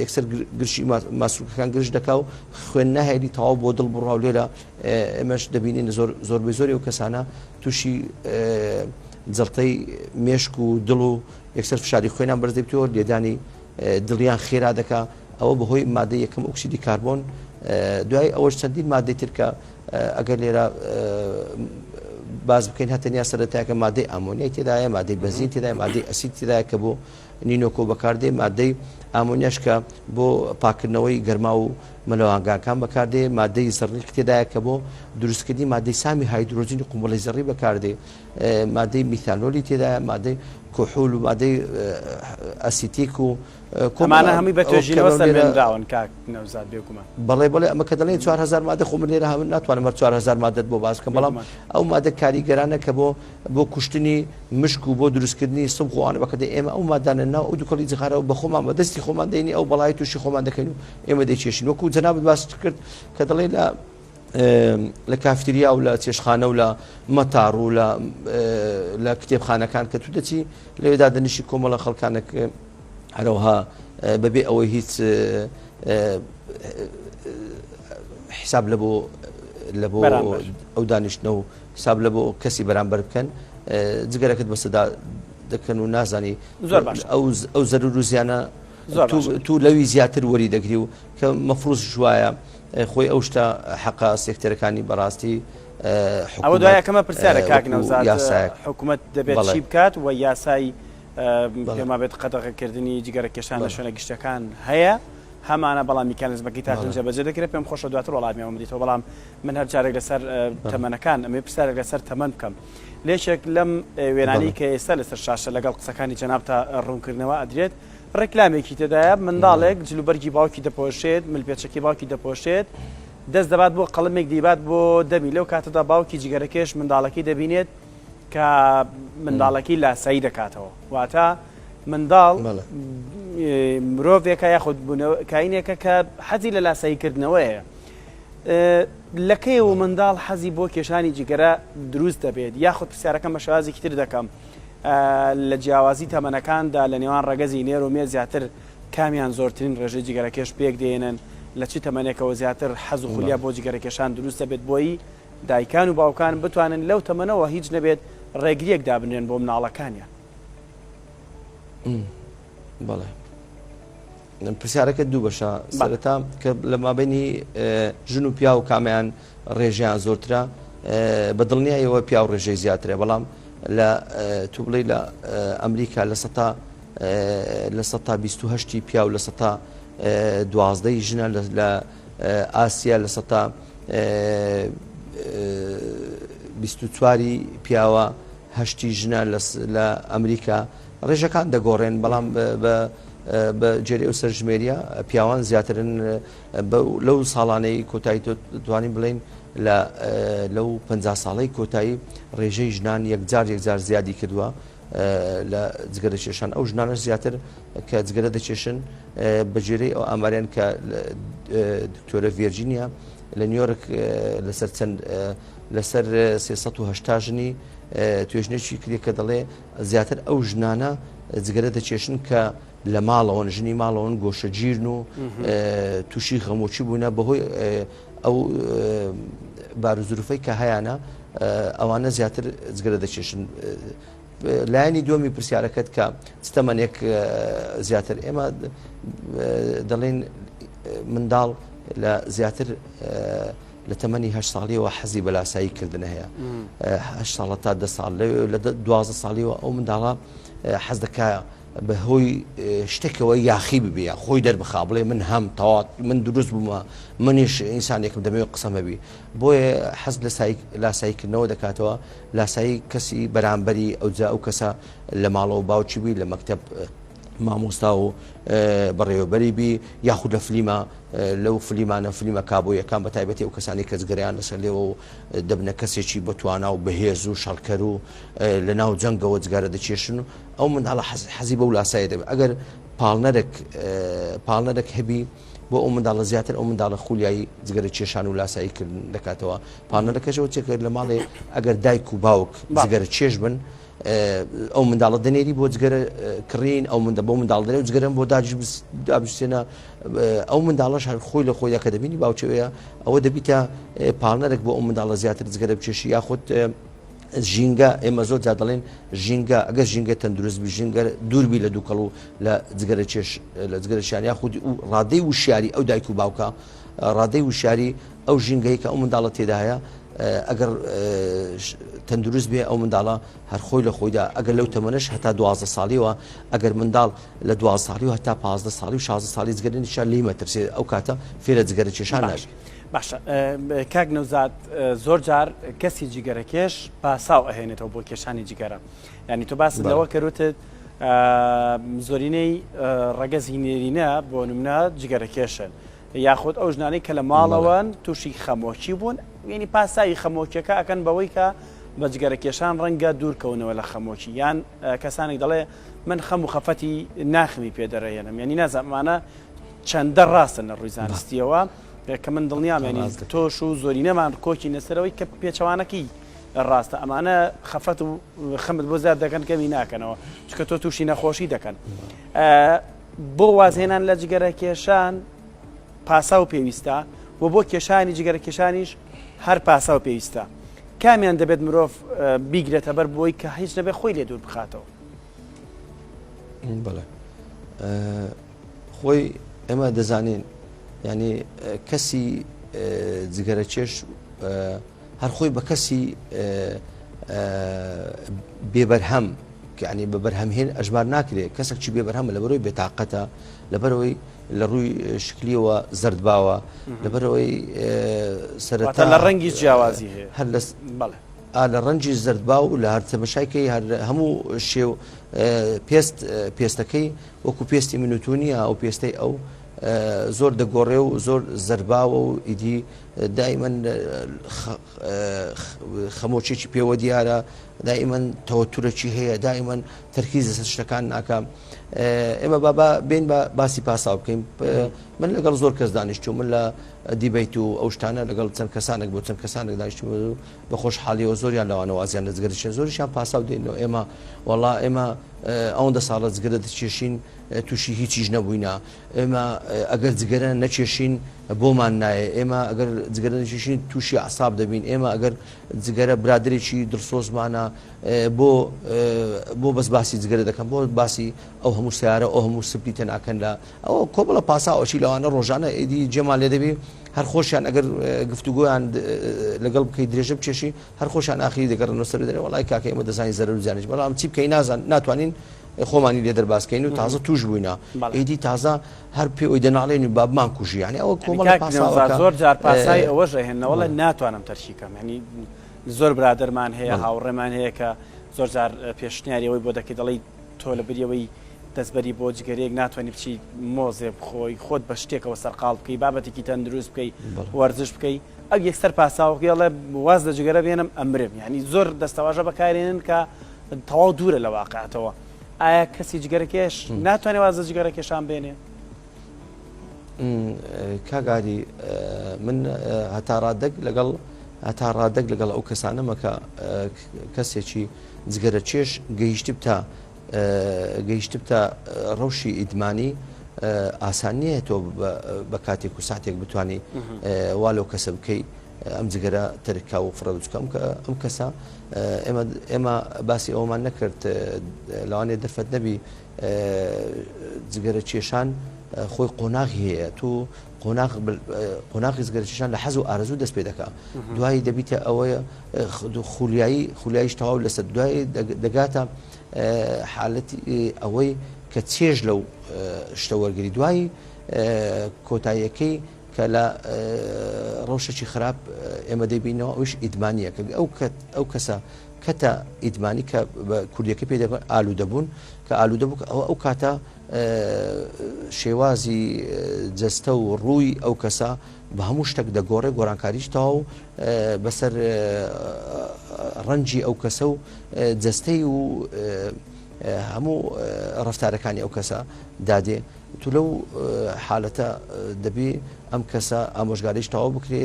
یەکسەر گرشی ماسوولەکان گرش دەکا و خوێن نەهێنی تەواو بۆ دڵ بڕاو لێرە. ئێمەش دەبینین زۆربەی زۆری ئەو کەسانە تووشی جەڵتەی مێشک و دڵ و یەکسەر فشاری خوێنیان بەرز دەبێتەوە، لێدانی دڵیان خێرا دەکا. ئەوە بەهۆی مادەی یەکەم ئۆکسیدی کاربۆن. دوای ئەوەش چەندین مادەی ترکە ئەگەر لێرە باز بکەین هەتەنیا سەرەتایکە مادەی ئامۆنیای تێدایە، مادەی بەنزین تێدایە، مادەی ئەسید تێدایە کە بۆ نینۆکۆ بەکاردێ، مادەی ئامۆنیاش کە بۆ پاکردنەوەی گەرما و مەلەوانگاکان بەکاردێ، مادەی زەڕیق تێدایە کە بۆ دروستکردنی مادەی سامی هایدرۆجین و قومبڵەی زەڕی بەکاردێ، مادەی میثانۆلی تێدایە، مادەی کۆحول و مادەی ئەسیتیک و ئەمانە هەمووی بە توێژینەوە سەرمێنراون کاک نەوزاد بێگومان. بەڵێ ئەمە کە دەڵێن 4000 مادە خۆ من لێرە هەمن ناتوانم 4000 مادەت بۆ باز بکەم، بەڵام ئەو مادە کاریگەرانە کە بۆ کوشتنی مشک و بۆ دروستکردنی سم خۆوانە بەکەدە ئێمە ئەو مادانە ناو ئەو دووکەڵی جغارەوە بە خۆمان بەدەستی خۆمان دەینی ئەو بەڵای تووشی خۆمان دەکەین و ئێمە دەیچێشین. وەکو جەنابەت باس کرد کە دەڵێ لە کافتریا و لە چێشخانە و لە مەتاڕ و لە کتێبخانەکان کە تو دەچی لەوێدا دەنیشی کۆمەڵە خەڵکانێک هەروەها بەبێ ئەوەی هیچ حساب لە بۆ ئەو دانیشتنە و حساب لە بۆ کەسی بەرامبەر بکەن جگەرەکەت بەسەدا دەکەن و نازانی ئەو زەرور و زیانە تو لەوی زیاتر وەری دەگری و کە مەفروض ژوایە خۆی ئەو شتە حەقا سێکتەرەکانی بەڕاستی ئەوە دوایەکەمە پرسیارە کاک نەوزاد حکوومەت دەبێت چی بکات و یاسای پێما بێت قەدەغەکردنی جگەرەکێشان لە شوێنە گشتەکان هەیە هەمانە بەڵام میکانیزمەکەی تاقیجە بەجێ دەکرێت. پێم خۆشە دواتر وەڵامیەوە بدیتەوە، بەڵام من هەر جارێک لەسەر تەمەنەکان ئەمێ پرسیارێک لەسەر تەمەن بکەم. لێشێک لەم وێنانی کە ئێستا لەسەر شاشە لەگەڵ قسەکانی جەناب تا ڕوونکردنەوە ئەدرێت ڕێکلامێکی تێدایە منداڵێک جلوبەرگی باوکی دەپۆشێت، ملپێچەکی باوکی دەپۆشێت، دەست دەبات بۆ قەڵمێک دیبات بۆ دەمی لەو کاتەدا باوکی جگەرەکێش منداڵەکەی دەبینێت کە منداڵەکەی لاسایی دەکاتەوە. واتە منداڵ مرۆڤێکە یاخود کاینێکە کە حەزی لە لاساییکردنەوەیە. لەکەی و منداڵ حەزی بۆ کێشانی جگەرە دروست دەبێت، یاخود پرسیارەکەم بە شێوازێکی تر دەکەم لە جیاوازی تەمەنەکاندا لە نێوان ڕەگەزی نێر و مێ زیاتر کامیان زۆرترین ڕێژەی جگەرەکێش پێک دێنن، لە چی تەمەنێکەوە زیاتر حەز و خولیا بۆ جگەرەکێشان دروست دەبێت بۆی دایکان و باوکان بتوانن لەو تەمەنەوە هیچ نەبێت ڕێگریەک دابنێن بۆ مناڵەکانیان. بەڵێ پرسیارەکە دوو بەشە، سەرەتا کە لە مابینی ژن و پیا و کامیان ڕێژیان زۆرترە بەدڵنیایەوە پیا و ڕێژەی زیاترە، بەڵام لە تو بڵێ لە ئەمریکا لە 128 پیا و لە 12 ژنە، لە ئاسیا لە 24 پیاوە 8 ژنە لە ئەمریکا ڕێژەکان دەگۆڕێن، بەڵام بە جێری ئەو سەرژمێریە پیاوان زیاترن. لەو ساڵانەی کۆتایی توانین بڵێن لەو 50 ساڵەی کۆتایی ڕێژەی ژنان یەکجار زیادی کردووە لە جگەرە کێشان ئەو ژنانە زیاتر کە جگەرە دەکێشن بەجێرەی ئەو ئاماریان کە دکتۆرە ڤێرجینیا لە نیویۆرک لەسەر 380 ژنی توێژنێکی کردی کە دەڵێ زیاتر ئەو ژنانە جگەرە دەکێشن کە لە ماڵەوەن ژنی ماڵەوەن گۆشەگیرن و تووشی خەمۆکی بوونە بەهۆی ئەو باروزروفەی کە هەیەە ئەوانە زیاتر جگەرە دەکێشن. لایەنی دووەمی پرسیارەکەت کە ستەمەنێک زیاتر ئێمە دەڵێن منداڵ لە زیاتر لە تەمەنی 8 ساڵیەوە حەزی بە لاسایی کردن هەیە 8 ساڵە تا 10 ساڵ لە 12 ساڵیەوە ئەو منداڵە حەز دەکایە بەهۆی شتێکەوە یاخی ببیە خۆی دەربخا بڵێ من هەم تەواو من دروست بوومە منیش ئینسانێکم دەمەوێت قسەمە بی بۆیە حەز لە لاساییکردنەوە دەکاتەوە لاسایی کەسی بەرامبەری ئەوجا ئەو کەسە لە ماڵەوە باوکی بی لە مەکتەب مامۆستا و بەڕێوەبەری بی یاخود لە فلیمە لەو فلیمانە فلیمە کابۆیەکان بە تایبەتی ئەو کەسانی کە جگەریان لەسەر لێەوە و دەبنە کەسێکی بەتوانا و بەهێز و شەڕکەر و لە ناو جەنگەوە جگارە دەچێشن و ئەو منداڵە حەزی بەو لاسایە دەبێت ئەگەر پاڵنەرێک هەبی بۆ ئەو منداڵە زیاتر ئەو منداڵە خولیایی جگەرە کێشان و لاساییکردن دەکاتەوە پاڵنەرەکەشەوە چێکرد لە ماڵێ ئەگەر دایک و باوک جگەرە چێش بن ئەو منداڵە دەنێری بۆ جگەرە کڕین ئەو بۆ منداڵ دەنێ و جگەرم بۆ دابستێنە ئەو منداڵەش هەر خۆی لە خۆیدا کە دەبینی باوچەوەیە ئەوە دەبیتە پاڵنەرێک بۆ ئەو منداڵە زیاتر جگەرە بچێشی یاخود ژینگە ئێمە زۆر جا دەڵێن ژینگە ئەگەر ژینگە تەندروستبی ژینگە دووربی لە دووکەڵ و لە جگەرە شیان یاخود ڕادەی وشیاری ئەو دایک و باوکە ڕادەی وشیاری ئەو ژینگەی کە ئەو منداڵە تێدا هەیە ئەگەر تەندروست بێ ئەو منداڵە هەر خۆی لە خۆیدا ئەگەر لەو تەمەنش هەتا 12 ساڵیەوە ئەگەر منداڵ لە 12 ساڵی و هەتا 15 ساڵی و 16 ساڵی جگەرەنیشان لی مەترسێ ئەو کاتە فێرە جگەرە کێشان ناش. باشە کاک نەوزاد زۆر جار کەسی جگەرەکێش پاساو ئەهێنێتەوە بۆ کێشانی جگەرە ینی تۆ باس لەوە کەوتت زۆرینەی ڕەگەزی نێرینە بۆ نمونە جگەرەکێشن یاخود ئەو ژنانەی کە لە ماڵەوەن تووشی خەمۆکی بوون ینی پاسایی خەمۆکیەکە ئەکەن بەوەی کە بە جگەرەکێشان ڕەنگە دوورکەونەوە لە خەمۆکی یان کەسانێک دەڵێ من خەم و خەفەتی ناخمی پێدەڕێنم ینی نازانمانە چەندە ڕاستن لە ڕووی زانستیەوە کە من دڵنیام ینی تۆش و زۆرینەمان کۆکی نەسەرەوەی کە پێچەوانەکەی ڕاستە ئەمانە خەفەت و خەمت بۆ زیاد دەکەن کەمی ناکەنەوە چکە تۆ تووشی نەخۆشی دەکەن بۆ وازهێنان لە جگەرەکێشان پاسا و پێویستە و بۆ کێشانی جگەرەکێشانیش هەر پاسا و پێویستە کامیان دەبێت مرۆڤ بیگرێتە بەر بۆی کە هیچ نەبێت خۆی لێ دوور بخاتەوە. بەڵێ خۆی ئێمە دەزانین ینی کەسی جگەرەکێش هەر خۆی بە کەسی بێبەرهەم ینی بە بەرهەمهێن ئەژمار ناکرێت کەسێکی بێبەرهەمە لە بەرەوەی بێتاقەتە لەبەرەوەی لە ڕووی شکلیەوە زەردباوە لەبەرەوەی سەرەتا لە ڕەنگی جیاوازی هەیە هەر لە ڕەنجی زەردبا و لە هەر تەمەشایکەی هەر هەموو شێو پێستەکەی وەکو پێستی منوتونیە ئەو پێستەی ئەو زۆر دەگۆڕێ و زۆر زەرباوە و ئیدی دائیمەن خەمۆکیێکی پێوە دیارە دائیمەن تەوەتورێکی هەیە دائیمەن تەرکیزە سەر شتەکان ناکەم ئێمە بێن بە باسی پاسا بکەین من لەگەڵ زۆر کەس دانیشتوم من لە دیبیت و ئەو شتانە لەگەڵ چەند کەسانێک بۆ چەند کەسانێک دانیشتوم بە خۆشحاڵیەوە زۆریان لەوانە وازیان لە جگەرەکێشان زۆریشیان پاسا دێنەوە ئێمە وەڵا ئێمە ئەوەندە ساڵە جگەرە دەچێشین تووشی هیچیش نەبووینە ئێمە ئەگەر جگەرە نەچێشین بۆمان نایە ئێمە ئەگەر جگەرە نەچێشین تووشی عساب دەبین ئێمە ئەگەر جگەرە برادێکی دڵسۆزمانە بۆ بەس باسی جگەرە دەکەم بۆ باسی ئەو هەموو سیارە ئەو هەموو سپی تێناکەن لە ئەوە کۆبڵە پاساوەچی لەوانە ڕۆژانە ئیدی جێمان لێ دەبێ هەر خۆشیان ئەگەر گفتوگۆیان لەگەڵ بکەی درێژە بچێشی هەر خۆشیان ئاخری دەگەڕنەوە سەر دەرێ وڵای کاکە ئێمە دەزانین زەرەر و زیانش بەڵام چی بکەین ناتوانین خۆمانی لێ دەرباسکەین و تازە توش بووینە ئیدی تازە هەر پێ ئەوی دەناڵێن و بابمان کوژی ینی ئەوە کۆمەڵ پاساوەکە زۆر جار پاسای ئەوەش هێنەوەڵە ناتوانم تەرشیکەم ینی زۆر برادەرمان هەیە هاوڕێمان هەیە کە زۆر جار پێشنیاریەوەی بۆ دەکەی دەڵی تۆ لە بریەوەی دەستبەری بۆ جگەرێک ناتوانانی بچی مۆزێ بخۆی خۆت بە شتێکەوە سەرقاڵ بکەی بابەتێکی تەندروست بکەی وەرزش بکەی ئەو یەکسەر پاساوەڵێ واز لە جگەرە بێنم ئەمرم یعنی زۆر دەستەواژە بەکارێنن کە تەواو دوورە لە واقعەتەوە ئایا کەسی جگەرەکێش ناتوانێت واز لە جگەرەکێشان بێنێ؟ کاگاری من هەتا ڕادەک لەگەڵ ئەو کەسانەمە کە کەسێکی جگەرە چێش گەیشتب تا ڕەوشی ئیدمانی ئاسان نییە تۆ بە کاتێک و ساتێک بتانی وا لەو کەسە بکەی ئەم جگەرە تەرکا و فڕە بچکەم کە ئەم کەسە ئێمە باسی ئەومان نەکرد لەوانێ دەرفەت نەبی جگەرە کێشان خۆی قۆناغی هەیە تو قۆناغی جگەرەکێشان لە حەز و ئارەزوو دەست پێ دەکات دوایی دەبیتە ئەوەیە خولیاییش تەواو لەسەر دوایی دەگاتە حالەتی ئەوەی کە چێژ لەو شتە وەرگری دوایی کۆتاییەکەی کە لە ڕەوشێکی خراپ ئێمە دەبینەوە ئەوش ئیدمانیە کە ئەو کەسە کەتە ئیدمانی کە بە کوردیەکە پێ دەبن ئالوودەبوون کە ئالوودەبوو ئەو کاتە شێوازی جەستە و ڕووی ئەو کەسە بە هەموو شتێک دەگۆڕێ گۆرانکاریش تەواو بەسەر ڕەنجی ئەو کەسە و جەستەی و هەموو ڕەفتارەکانی ئەو کەسە دادێ تو لەو حالەتە دەبێ ئەم کەسە ئامۆژگاریش تەواو بکرێ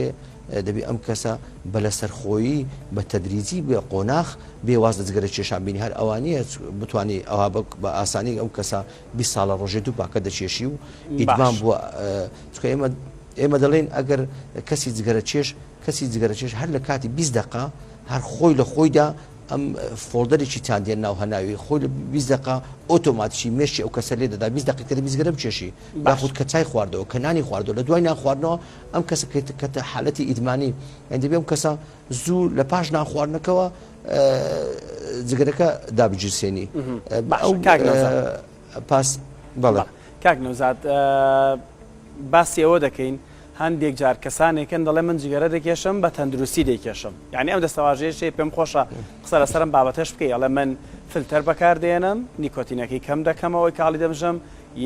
دەبێ ئەم کەسە بە لەسەرخۆیی بە تەدریجی بێ قۆناغ بێ واز لە جگەرە کێشان بینی هەر ئەوانیە بتوانانی ئەوها بە ئاسانی ئەم کەسە 20 ساڵە ڕۆژێ دوو پاکە دەچێشی و ئیدمان بووە چکە ئێمە دەڵێن ئەگەر کەسی جگەرە چێش هەر لە کاتی 20 دقیقە هەر خۆی لە خۆیدا ئەم فۆڵدەرێکی چاندێن ناو هەناوی خۆی لە 20 دقیقە ئۆتۆماتیکی مێشتی ئەو کەسە لێ دەدا 20 دقیقە جگەرە بچێشی یاخود کە چای خواردەوە کە نانی خواردەوە لە دوای ناخواردنەوە ئەم کەسە کە حالەتی ئیدمانی دەبێ ئەم کەسە زوو لە پاش ناخواردنەکەەوە جگەرەکە دابجرسێنی پاس بەڵێ کاک نەوزاد باسی ئەوە دەکەین هەندێک جار کەسانێکن دەڵێ من جگەرە دەکێشم بە تەندروستی دەیکێشم یعنی ئەم دەستەواژەیەشێ پێم خۆشە قسە لەسەرم بابەتەش بکەی ئەڵێ من فلتەر بەکاردێنم نیکۆتینەکەی کەم دەکەمەوەی کاڵی دەبژم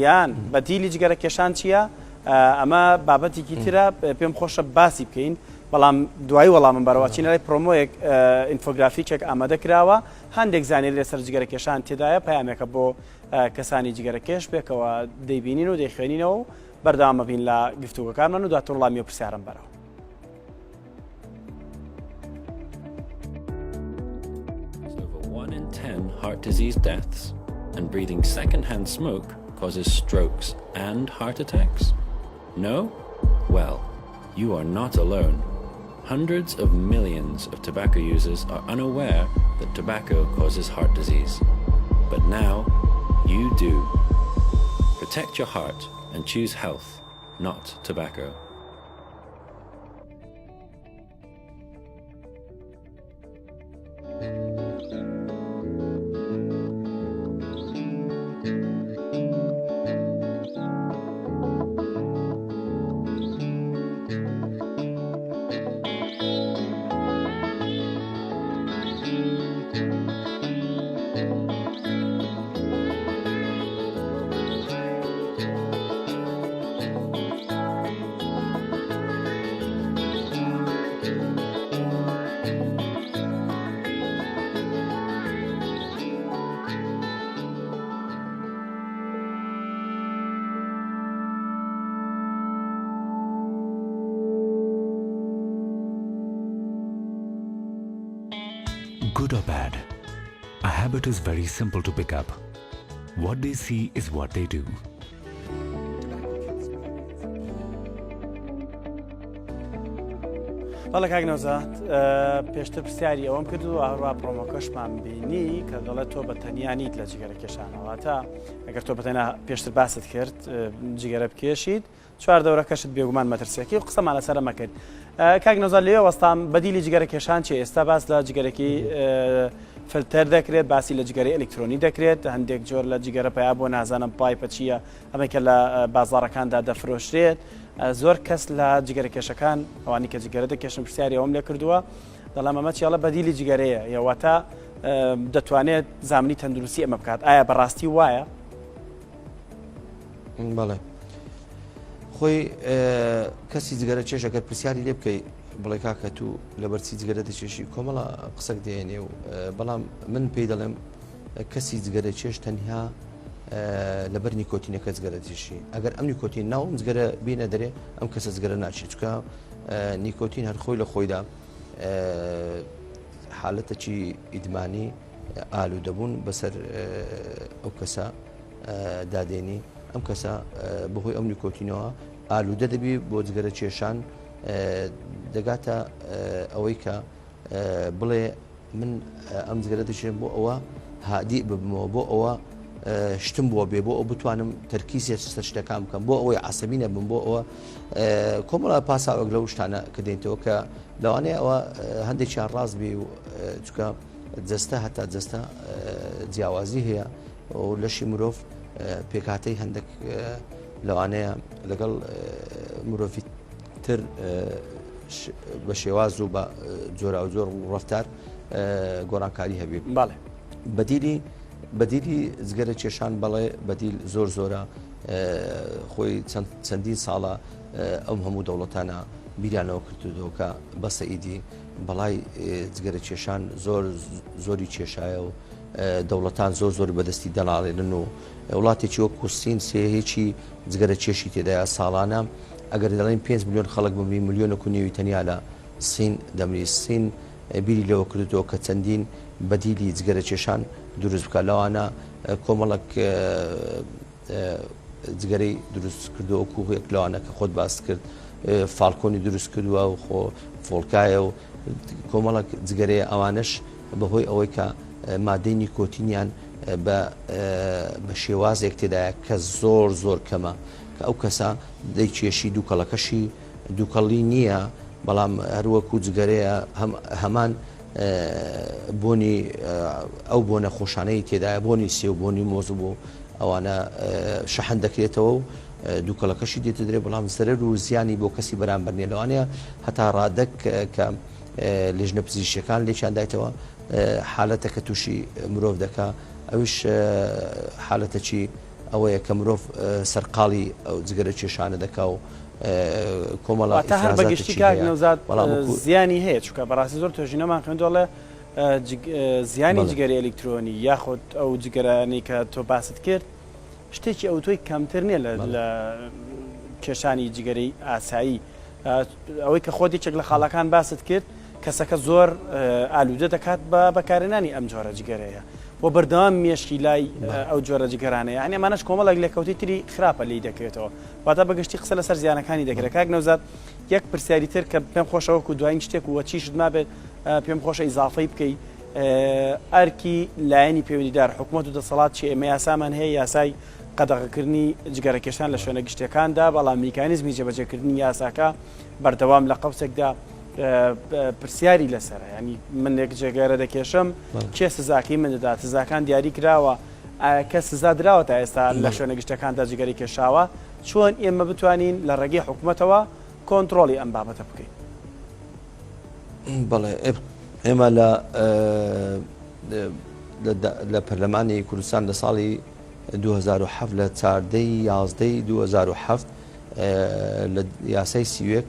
یان بەدیلی جگەرە کێشان چییە ئەمە بابەتێکی ترە پێم خۆشە باسی بکەین بەڵام دوای وەڵامم بەرەوەچینەڵی پرۆمۆیەک ئینفۆگرافیکێک ئامادە کراوە هەندێک زانێ لەسەر جگەرە کێشان تێدایە پەیامێکە بۆ کەسانی جگەرە کێش بێکەوە دەیبینین و دەیخوێنینەوە بەردەوامە بین لە گفتوگەکانمان و دواتر وەڵامی و پرسیارم بەرەوە. Over 1 in 10 heart disease deaths and breathing second-hand smoke causes strokes and heart attacks? No? Well, you are not alone. Hundreds of millions of tobacco users are unaware that tobacco causes heart disease. But now, you do. Protect your heart and choose health, not tobacco. Good or bad, a habit is very simple to pick up. What they see is what they do. بەڵێ کاک نەوزاد پێشتر پرسیاری ئەوەم کرد و هەروە پرۆمۆکەشمان بینی کە دەڵێت تۆ بە تەنیانیت لە جگەرە کێشانەوە تا ئەگەر تۆ بەتەنیا پێشتر باست کرد جگەرە بکێشیت چوار دەورەکەشت بێگومان مەترسیەکی و قسەمان لەسەرە مەکرد. کاک نەوزاد لێوە وەستام بەدیلی جگەرە کێشان چێ ئێستا باس لە جگەرەکی فلتەر دەکرێت باسی لە جگەرە ئەلکترۆنی دەکرێت هەندێک جۆر لە جگەرە پیا بۆ نازانم پایپە چییە ئەمەکە لە بازاڕەکاندا دەفرۆشرێت زۆر کەس لە جگەرە کێشەکان ئەوانی کە جگەرە دەکێشن پرسیاری ئەوم لێ کردووە دەڵام ئەمە چیاڵە بەدیلی جگەرەیە یاواتە دەتوانێت زامنی تەندروستی ئەمە بکات ئایا بەڕاستی وایە؟ بەڵێ خۆی کەسی جگەرە چێش ئەگەر پرسیاری لێ بکەیت بڵێ کاکە تو لە بەرچی جگەرە دەچێشی کۆمەڵە قسەک دێنێ و بەڵام من پێی دەڵێم کەسی جگەرە چێش تەنها لەبەر نیکۆتینەکە جگەرە دێشی ئەگەر ئەم نیکۆتین ناوم جگەرە بینە دەرێ ئەم کەسە جگەرە ناچێت چکە نیکۆتین هەر خۆی لە خۆیدا حالەتەکی ئیدمانی ئالوودەبوون بەسەر ئەو کەسە دادێنی ئەم کەسە بەهۆی ئەم نیکۆتینەوە ئالوودە دەبی بۆ جگەرە کێشان دەگاتە ئەوەی کە بڵێ من ئەم جگەرە دەچێن بۆ ئەوە هادی ببمەوە بۆ ئەوە شتم بۆ بێ بۆ ئەو بتوانم تەرکیزیە سەر شتەکان بکەم بۆ ئەوەی عەسەبی نەبم بۆ ئەوە کۆمەڵە پاساوەک لەو شتانە کە دێنیتەوە کە لەوانەیە ئەوە هەندێکیان ڕاست بێ و چکە جەستە هەتا جەستە جیاوازی هەیە و لەشی مرۆڤ پێکهاتەی هەندێک لەوانەیە لەگەڵ مرۆڤی تر بە شێواز و بە جۆرا و جۆر ڕەفتار گۆڕانکاری هەبێت بەڵێ بەدیلی جگەرە کێشان بەڵێ بەدیل زۆر زۆرە خۆی چەندین ساڵە ئەم هەموو دەوڵەتانە بیرانەوە کردوەوە کە بەسە ئیدی بەڵای جگەرە کێشان زۆری کێشایە و دەوڵەتان زۆر بەدەستی دەناڵێنن و وڵاتێکی وەکو سین سێهێکی جگەرە کێشی تێدایە ساڵانە ئەگەر دەڵێن 5 میلیۆن خەڵک بمری ملیۆنە و تەنیا لە سین دەمری سین بیری لەوە کردوەوە کە چەندین بەدیلی جگەرە کێشان دروست بکە لەوانە کۆمەڵک جگەرەی دروست کردو کوهێک لەوانە کە خۆت باس کرد فالکۆنی دروست کردووە و خۆ فۆڵکایە و کۆمەڵک جگەرەیە ئەوانش بەهۆی ئەوەی کە مادەی نیکۆتینیان بە شێوازێک تێدایە کە زۆر کەمە کە ئەو کەسە دەیکێشی دووکەڵەکەشی دووکەڵی نییە بەڵام هەروەکو جگەرەیە هەمان بۆنی ئەو بۆ نەخۆشانەی تێدایە بۆنی سێ و بۆنی مۆز بوو ئەوانە شەحن دەکرێتەوە و دووکەڵەکەشی دێتە درێ بەڵام زەرەر و زیانی بۆ کەسی بەرامبەر نیە لەوانەیە هەتا ڕادەک کە لێژنە پزیشکەکان لێکیان دایتەوە حالەتەکە تووشی مرۆڤ دەکا ئەوش حالەتەکی ئەوەیە کە مرۆڤ سەرقاڵی ئەو جگەرە کێشانە دەکا و کۆمەڵە هەر بەگشتی کاک نەوزاد زیانی هەیە چونکە بەڕاستی زۆر توێژینەمان خوێندوڵێ زیانی جگەری ئەلکترۆنی یاخود ئەو جگەرانەی کە تۆ باست کرد شتێکی ئەو تۆی کەمتر نییە لە کێشانی جگەری ئاسایی ئەوەی کە خۆتی چێک لە خاڵەکان باست کرد کەسەکە زۆر ئالوودە دەکات بە بەکارێنانی ئەم جۆرە جگەرەیە بۆ بەردەوام مێشکی لای ئەو جۆرە جگەرانەیە یعنی ئەمانەش کۆمەڵێک لێکەوتی تری خراپە لی دەکرێتەوە واتە بەگشتی قسە لەسەر زیانەکانی دەکرێت کاک نەوزاد یەک پرسیاری تر کە پێم خۆشەوەکو دوایین شتێک وە چیشت ما بێت پێم خۆشە ئیزافەی بکەیت ئەرکی لایەنی پەیوەندیدار حکوومەت و دەسەڵات چی ئێمە یاسامان هەیە یاسای قەدەغەکردنی جگەرە کێشان لە شوێنە گشتەکاندا بەڵام میکانیزمی جێبەجێکردنی یاساکە بەردەوام لە قەوسێکدا پرسیاری لەسەرە ینی من یەک جێگەرە دەکێشم کێ سزاکەی من دەدات سزاکان دیاری کراوە کە سزا درراوە تا ئێستا لە شوێنە گشتەکاندا جگەری کێشاوە چۆن ئێمە بتوانین لە ڕێگەی حکوومەتەوە کۆنتترۆلی ئەم بابەتە بکەین بەڵێ ئێمە لە پەرلەمانی کوردستان لە ساڵی 2007 لە 11 2007 لە یاسای سیوێک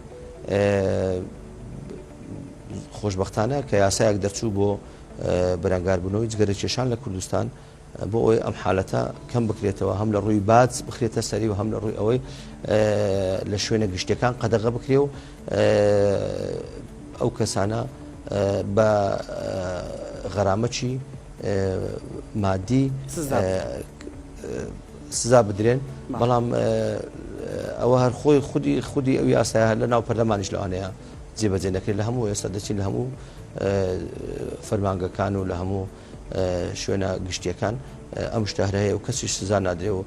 خۆشببختانە کە یاسایەک دەرچوو بۆ بەرەنگاربوونەوەی جگەرە کێشان لە کوردستان بۆ ئەوەی ئەم حالەتە کەم بکرێتەوە هەم لە ڕووی باج بخرێتە سەری و هەم لە ڕووی ئەوەی لە شوێنە گشتەکان قەدەغە بکرێ و ئەو کەسانە بە غەرامەکی مادی سزا بدرێن بەڵام ئەوە هەر خۆی خودی ئەو یاسایە لە ناو پەرلەمانیش لەوانەیە جێبەجێ نەکرێت لە هەموو ئێستا دەچین لە هەموو فەرمانگەکان و لە هەموو شوێنە گشتیەکان ئەم شتە هەیە و کەسیش سزا نادرێ و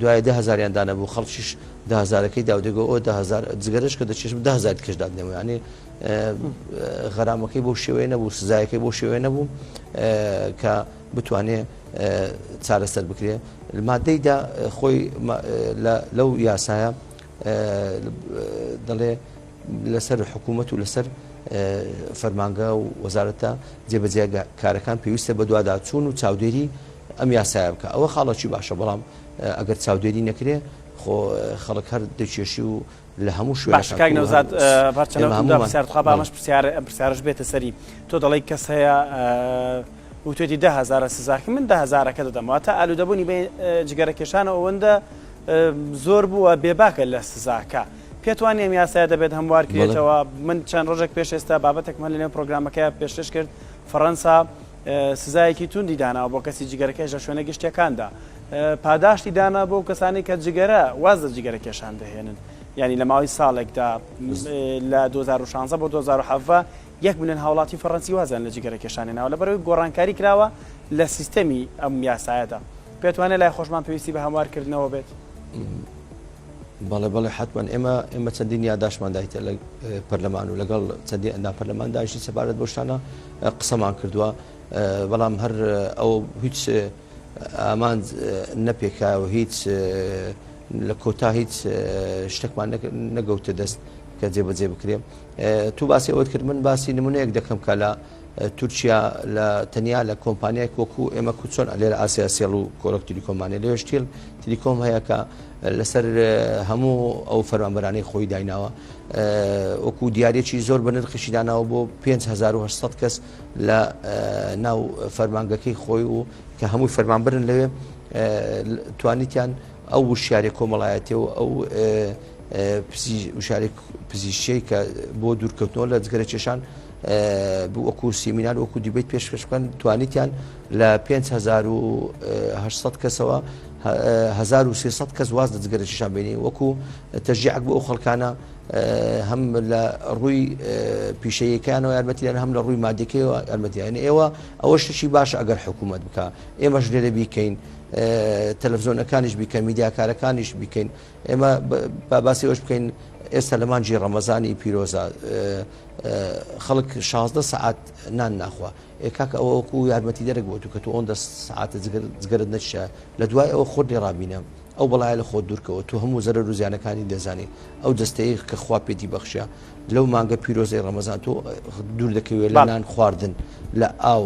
دوای 10,000یان دانەبوو خەڵکیش 10,000ەکەی داودەگە ئەو 10,000 جگەرەش کە دەچێشم 10,000 کەش دادنێەوە ینی غەرامەکەی بۆ شێوەیە نەبوو سزایەکەی بۆ شێوەیە نەبوو کە بتوانێت چارەسەر بکرێ مادەیدا خۆی لەو یاسایە دەڵێ لەسەر حکوومەت و لەسەر فەرمانگە و وەزارەتە جێبەجێ کارەکان پێویستە بە دوواداچوون و چاودێری ئەم یاسایە بکە ئەوە خاڵەکی باشە بەڵام ئەگەر چاودێری نەکرێ خەڵک هەر دەچێشی و لە هەموو شوێن باش کاک نەوزاد بارچەنەوەدا پرسیارخوا بامەش پرسیارش بێتە سەری تۆ دەڵی کەس هەیە وتێتی 10,000 سزاکە من 10,000ەکە دەدەمەوە تا ئالوودەبوونی بە جگەرەکێشانە ئەوەندە زۆر بووە بێباکە لە سزاکە پێت وانە ئەم یاسایە دەبێت هەموار کرێتەوە من چەند ڕۆژێک پێش ئێستا بابەتێکمان لەنێو پرۆگرامەکەی پێشکەش کرد فەڕەنسا سزایەکی توندی داناوە بۆ کەسی جگەرەکەش لە شوێنە گشتیەکاندا پاداشتی دانا بۆ کەسانی کە جگەرە واز لە جگەرەکێشان دەهێنن ینی لە ماوەی ساڵێکدا لە 2016 بۆ 2017 یەک بنێن هاوڵاتی فەڕەنسی وازان لە جگەرەکێشانێناوە لەبەرەوەی گۆڕانکاری کراوە لە سیستەمی ئەم یاسایەدا پێت وانە لای خۆشمان پێویستی بە هەموارکردنەوە بێت بەڵێ حتمما ئێمە چەندین یاداشمان دایتە لە پەرلەمان و لەگەڵ چەندین ئەندا پەرلەمان داعشی سەبارەت بۆ شتانە قسەمان کردووە بەڵام هەر ئەو هیچ ئامان نەپێکا و هیچ لە کۆتا هیچ شتێکمان نەگەوتە دەست کە جێبەجێ بکرێم تو باسی ئەوت کرد من باسی نمونەیەک دەکەم کە لە تورکیا لە تەنیا لە کۆمپانیایك وەکو ئێمە کوچۆن لێرە ئاسیاسیێڵ و کۆرەک تیلیکۆمانێ لێ شتیل تیلیکۆم هەیە کە لەسەر هەموو ئەو فەرمانبەرانەی خۆی دایناوە وەکو دیارێکی زۆر بە نرخشی داناوە بۆ 5,800 کەس لە ناو فەرمانگەکەی خۆی و کە هەمووی فەرمانبرن لەوێ توانیتیان ئەو وشارێک کۆمەڵایەتی و ئەو وشارێک پزیشکیی کە بۆ دوورکەوتنەوە لە جگەرەکێشان وەکو سیمینار وەکو دیبیت پێشکەشکەن توانیتیان لە 5,800 کەسەوە 1,300 کەس واز لە جگەرەکێشان بینی وەکو تەشجیعک بۆ ئەو خەڵکانە هەم لە ڕووی پیشەیەکانەوە یارمەتیان هەم لە ڕووی مادیەکەیەوە یارمەتیانە ئێوە ئەوە شتێکی باشە ئەگەر حکوومەت بکە ئێمەش لێرە بیکەین تەلەڤیزۆنەکانیش بیکەن میدیاکارەکانیش بیکەین ئێمە باسی ئەوش بکەین ئێستا لە مانجی ڕەمەزانی پیرۆزە خەڵک 16 سعات نان ناخوا کاکە ئەوە وەکو یارمەتی دەرەک بۆ تو کە تو 11 سعاتە جگەرت نەچە لە دوای ئەوە خۆت لێ ڕابینە ئەو بەڵایە لە خۆت دوورکەوە تو هەموو زەرەر و زیانەکانی دەزانی ئەو دەستەیە کە خوا پێتی بەخشە لەو مانگە پیرۆزەی ڕەمەزان تۆ دوور دەکەوێت لە نان خواردن لە ئاو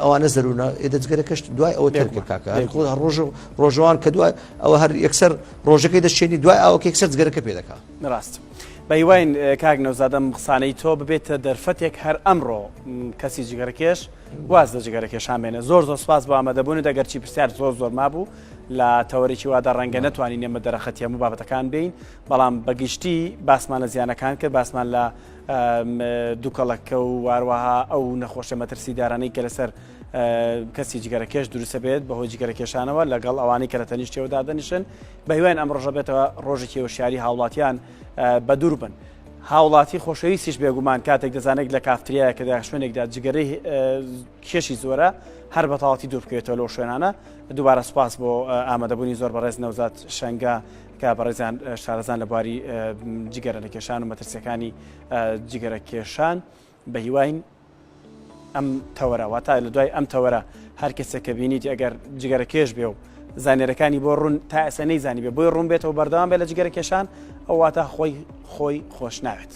ئەوانە زەرورە دەجگەرەکەش دوای ئەوە تەرکە کاکە ڕۆژەوان کە دوای ئەوە هەر یەکسەر ڕۆژەکەی دەشێنی دوای ئەوە یەکسەر جگەرەکە پێ دەکات ڕاست بە هیواین کاک نەوزادەم قسانەی تۆ ببێتە دەرفەتێک هەر ئەمڕۆ کەسی جگەرەکێش واز لە جگەرەکێشان بێنە زۆر سوپاس بۆ ئامادەبوونت ئەگەرچی پرسیار زۆر مابوو لە تەوەرێکی وادا ڕەنگە نەتوانین ئێمە دەرەخەتی هەموو بابەتەکان بین بەڵام بەگشتی باسمان لە زیانەکان کرد باسمان لە دووکەڵەکە و واروەها ئەو نەخۆشە مەترسیدارانەی کە لەسەر کەسی جگەرەکێش دروستە بێت بەهۆی جگەرەکێشانەوە لەگەڵ ئەوانەی کە لە تەنیشتەوە دادەنیشن بە هیوان ئەم ڕۆژە بێتەوە ڕۆژێکی وشیاری هاوڵاتیان بە دوور بن هاوڵاتی خۆشەویستیش بێگومان کاتێک دەزانێت لە کافتریایە کە شوێنێکدا جگەرەی کێشی زۆرە هەر بەتاڵاتی دوور بکەوێتەوە لەو شوێنانە دووبارە سوپاس بۆ ئامادەبوونی زۆر بەڕێز نەوزاد شەنگە کە بەڕێزیان شارەزان لە بواری جگەرەکێشان و مەترسیەکانی جگەرەکێشان بە هیواین ئەم تەوەرە واتە لە دوای ئەم تەوەرە هەر کەسێک کە بینیت ئەگەر جگەرەکێش بێ و زانێرەکانی بۆ ڕوون تا ئێستا نەیزانی بێ بۆی ڕوون بێتەوە بەردەوام بێ لە جگەرەکێشان ئەو واتە خۆی خۆش ناوێت.